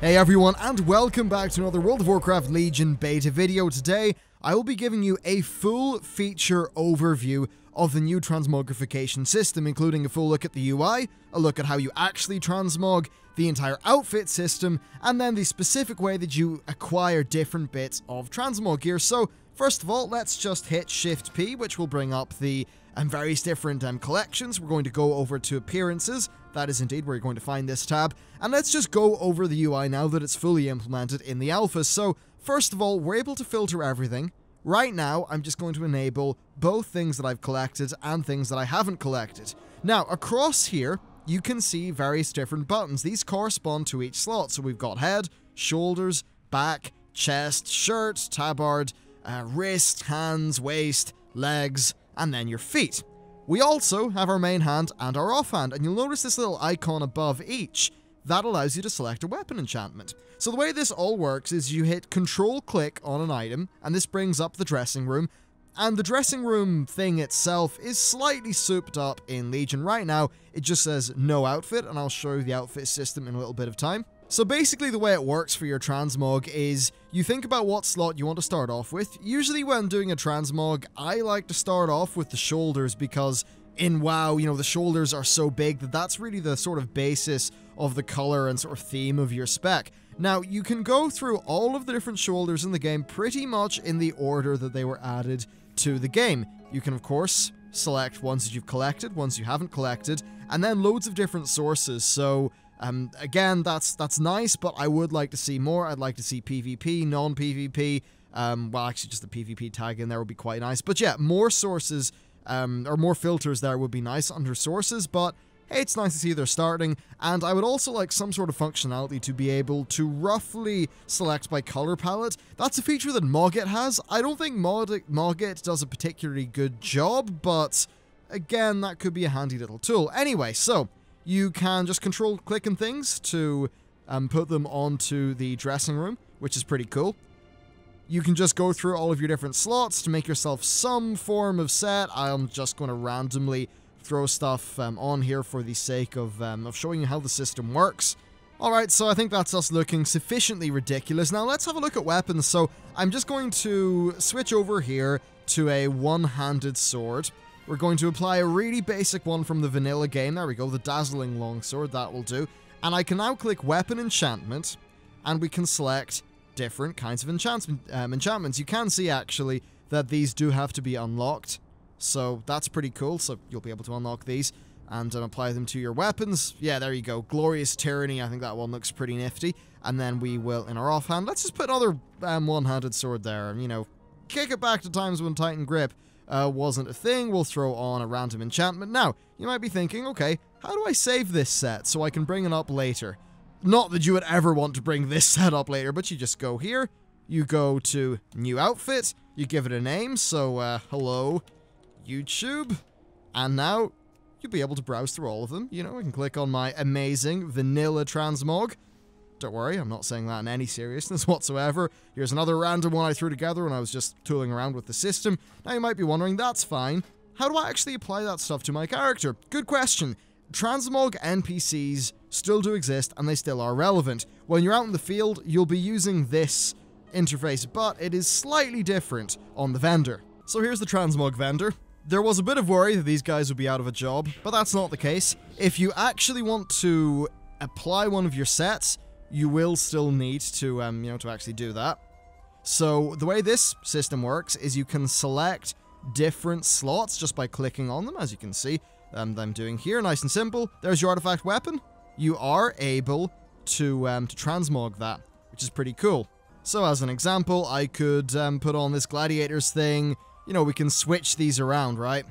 Hey everyone, and welcome back to another World of Warcraft Legion beta video. Today, I will be giving you a full feature overview of the new transmogrification system, including a full look at the UI, a look at how you actually transmog, the entire outfit system, and then the specific way that you acquire different bits of transmog gear. So, first of all, let's just hit Shift P, which will bring up the various different collections. We're going to go over to Appearances. That is indeed where you're going to find this tab. And let's just go over the UI now that it's fully implemented in the alpha. So, first of all, we're able to filter everything. Right now, I'm just going to enable both things that I've collected and things that I haven't collected. Now, across here, you can see various different buttons. These correspond to each slot. So we've got head, shoulders, back, chest, shirt, tabard, wrist, hands, waist, legs, and then your feet. We also have our main hand and our offhand, and you'll notice this little icon above each. That allows you to select a weapon enchantment. So the way this all works is you hit Control-click on an item, and this brings up the dressing room. And the dressing room thing itself is slightly souped up in Legion. Right now, it just says no outfit, and I'll show you the outfit system in a little bit of time. So basically the way it works for your transmog is you think about what slot you want to start off with. Usually when doing a transmog, I like to start off with the shoulders because in WoW, you know, the shoulders are so big that that's really the sort of basis of the color and sort of theme of your spec. Now, you can go through all of the different shoulders in the game pretty much in the order that they were added to the game. You can, of course, select ones that you've collected, ones you haven't collected, and then loads of different sources. So, again, that's nice, but I would like to see more. I'd like to see PvP, non-PvP. Well, actually, just the PvP tag in there would be quite nice. But yeah, more sources, or more filters there would be nice under sources, but hey, it's nice to see they're starting. And I would also like some sort of functionality to be able to roughly select by color palette. That's a feature that Mogit has. I don't think Mogit does a particularly good job, but again, that could be a handy little tool. Anyway, so you can just control-click and things to put them onto the dressing room, which is pretty cool. You can just go through all of your different slots to make yourself some form of set. I'm just going to randomly throw stuff on here for the sake of showing you how the system works. Alright, so I think that's us looking sufficiently ridiculous. Now let's have a look at weapons. So I'm just going to switch over here to a one-handed sword. We're going to apply a really basic one from the vanilla game. There we go, the Dazzling Longsword, that will do. And I can now click Weapon Enchantment, and we can select different kinds of enchantments. You can see, actually, that these do have to be unlocked. So that's pretty cool, so you'll be able to unlock these and apply them to your weapons. Yeah, there you go, Glorious Tyranny, I think that one looks pretty nifty. And then we will, in our offhand, let's just put another one-handed sword there, and, you know, kick it back to times when Titan Grip wasn't a thing. We'll throw on a random enchantment. Now, you might be thinking, okay, how do I save this set so I can bring it up later? Not that you would ever want to bring this set up later, but you just go here, you go to New Outfit, you give it a name, so, hello, YouTube, and now you'll be able to browse through all of them. You know, I can click on my amazing vanilla transmog. Don't worry, I'm not saying that in any seriousness whatsoever. Here's another random one I threw together when I was just tooling around with the system. Now you might be wondering, that's fine. How do I actually apply that stuff to my character? Good question. Transmog NPCs still do exist, and they still are relevant. When you're out in the field, you'll be using this interface, but it is slightly different on the vendor. So here's the transmog vendor. There was a bit of worry that these guys would be out of a job, but that's not the case. If you actually want to apply one of your sets, you will still need to, you know, to actually do that. So the way this system works is you can select different slots just by clicking on them, as you can see. I'm doing here, nice and simple. There's your artifact weapon. You are able to transmog that, which is pretty cool. So as an example, I could put on this gladiator's thing. You know, we can switch these around, right?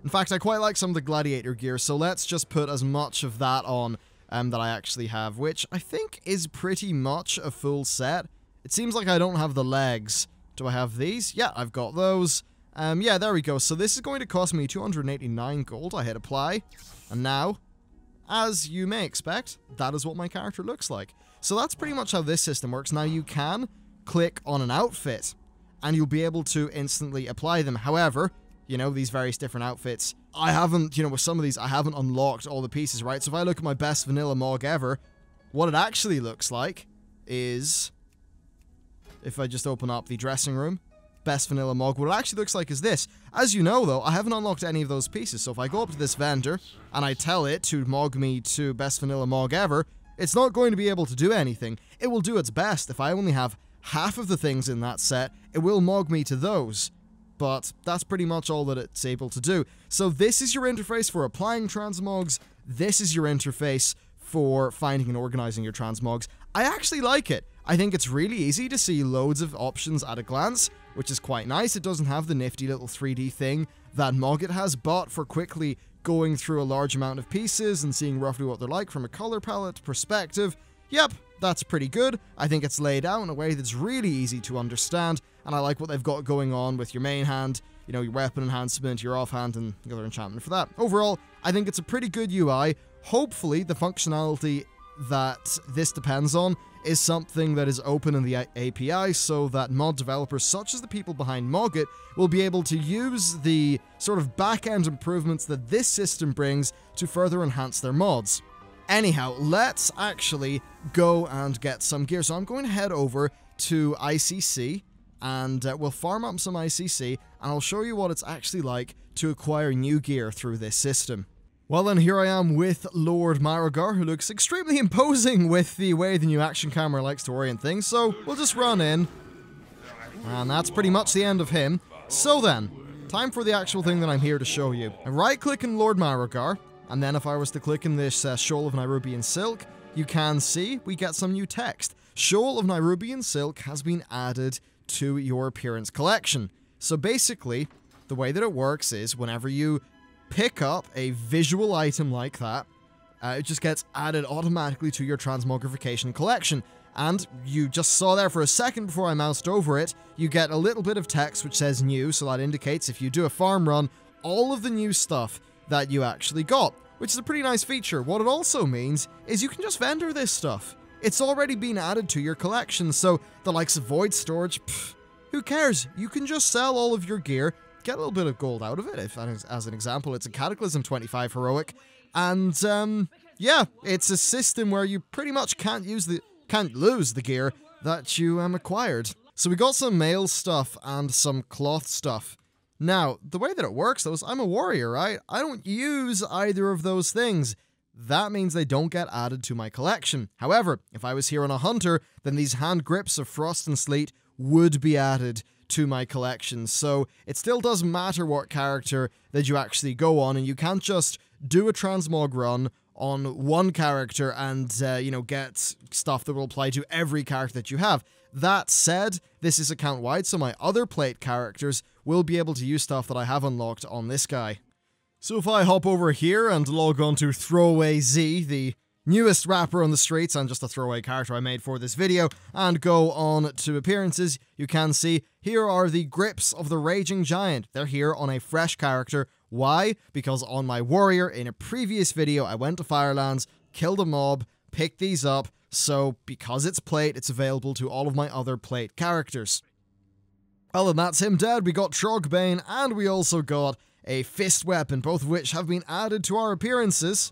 In fact, I quite like some of the gladiator gear, so let's just put as much of that on that I actually have, which I think is pretty much a full set. It seems like I don't have the legs. Do I have these? Yeah, I've got those. Yeah, there we go. So this is going to cost me 289 gold. I hit apply. And now, as you may expect, that is what my character looks like. So that's pretty much how this system works. Now you can click on an outfit, and you'll be able to instantly apply them. However, you know, these various different outfits, I haven't, you know, with some of these, I haven't unlocked all the pieces, right? So if I look at my best vanilla mog ever, what it actually looks like is, if I just open up the dressing room, best vanilla Mog, what it actually looks like is this. As you know, though, I haven't unlocked any of those pieces, so if I go up to this vendor and I tell it to Mog me to best vanilla Mog ever, it's not going to be able to do anything. It will do its best. If I only have half of the things in that set, it will Mog me to those. But that's pretty much all that it's able to do. So this is your interface for applying transmogs. This is your interface for finding and organizing your transmogs. I actually like it. I think it's really easy to see loads of options at a glance, which is quite nice. It doesn't have the nifty little 3D thing that Mogget has, but for quickly going through a large amount of pieces and seeing roughly what they're like from a color palette perspective, yep, that's pretty good. I think it's laid out in a way that's really easy to understand, and I like what they've got going on with your main hand, you know, your weapon enhancement, your offhand, and the other enchantment for that. Overall, I think it's a pretty good UI. Hopefully, the functionality that this depends on is something that is open in the API so that mod developers such as the people behind Mogget will be able to use the sort of back-end improvements that this system brings to further enhance their mods. Anyhow, let's actually go and get some gear. So I'm going to head over to ICC and we'll farm up some ICC and I'll show you what it's actually like to acquire new gear through this system. Well then, here I am with Lord Myrogar, who looks extremely imposing with the way the new action camera likes to orient things, so we'll just run in. And that's pretty much the end of him. So then, time for the actual thing that I'm here to show you. I right-click in Lord Myrogar, and then if I was to click in this Shoal of Nairubian Silk, you can see we get some new text. Shoal of Nairubian Silk has been added to your appearance collection. So basically, the way that it works is whenever you pick up a visual item like that, it just gets added automatically to your transmogrification collection. And you just saw there for a second before I moused over it, you get a little bit of text which says new, so that indicates if you do a farm run, all of the new stuff that you actually got, which is a pretty nice feature. What it also means is you can just vendor this stuff. It's already been added to your collection, so the likes of Void Storage, pff, who cares? You can just sell all of your gear, get a little bit of gold out of it. If, as an example, it's a Cataclysm 25 heroic, and yeah, it's a system where you pretty much can't lose the gear that you acquired. So we got some mail stuff and some cloth stuff. Now, the way that it works though is I'm a warrior, right? I don't use either of those things. That means they don't get added to my collection. However, if I was here on a hunter, then these hand grips of Frost and Sleet would be added to my collection. So it still doesn't matter what character that you actually go on, and you can't just do a transmog run on one character and, you know, get stuff that will apply to every character that you have. That said, this is account-wide, so my other plate characters will be able to use stuff that I have unlocked on this guy. So if I hop over here and log on to Throwaway Z, the newest rapper on the streets and just a throwaway character I made for this video, and go on to appearances, you can see here are the grips of the Raging Giant. They're here on a fresh character. Why? Because on my warrior in a previous video I went to Firelands, killed a mob, picked these up, so because it's plate, it's available to all of my other plate characters. Well, and that's him dead. We got Trogbane, and we also got a fist weapon, both of which have been added to our appearances.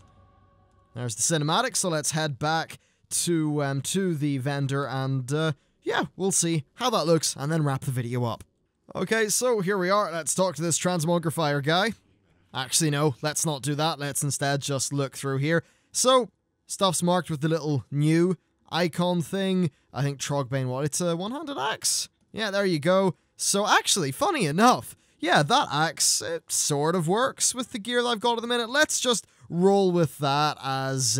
There's the cinematic, so let's head back to the vendor, and yeah, we'll see how that looks, and then wrap the video up. Okay, so here we are. Let's talk to this transmogrifier guy. Actually, no, let's not do that. Let's instead just look through here. So, stuff's marked with the little new icon thing. I think Trogbane, what? It's a one-handed axe? Yeah, there you go. So actually, funny enough, yeah, that axe, it sort of works with the gear that I've got at the minute. Let's just roll with that as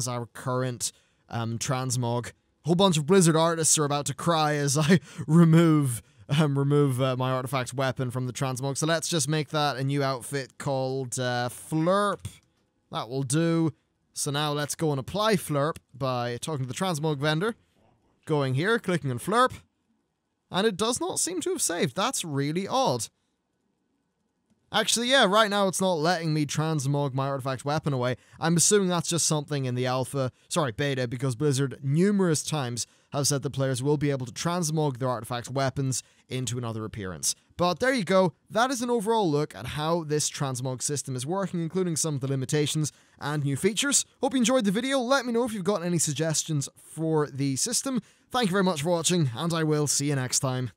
our current transmog. A whole bunch of Blizzard artists are about to cry as I remove my artifact weapon from the transmog. So let's just make that a new outfit called Flurp. That will do. So now let's go and apply Flurp by talking to the transmog vendor. Going here, clicking on Flurp. And it does not seem to have saved. That's really odd. Actually, yeah, right now it's not letting me transmog my artifact weapon away. I'm assuming that's just something in the beta, because Blizzard numerous times have said that players will be able to transmog their artifact weapons into another appearance. But there you go, that is an overall look at how this transmog system is working, including some of the limitations and new features. Hope you enjoyed the video. Let me know if you've got any suggestions for the system. Thank you very much for watching, and I will see you next time.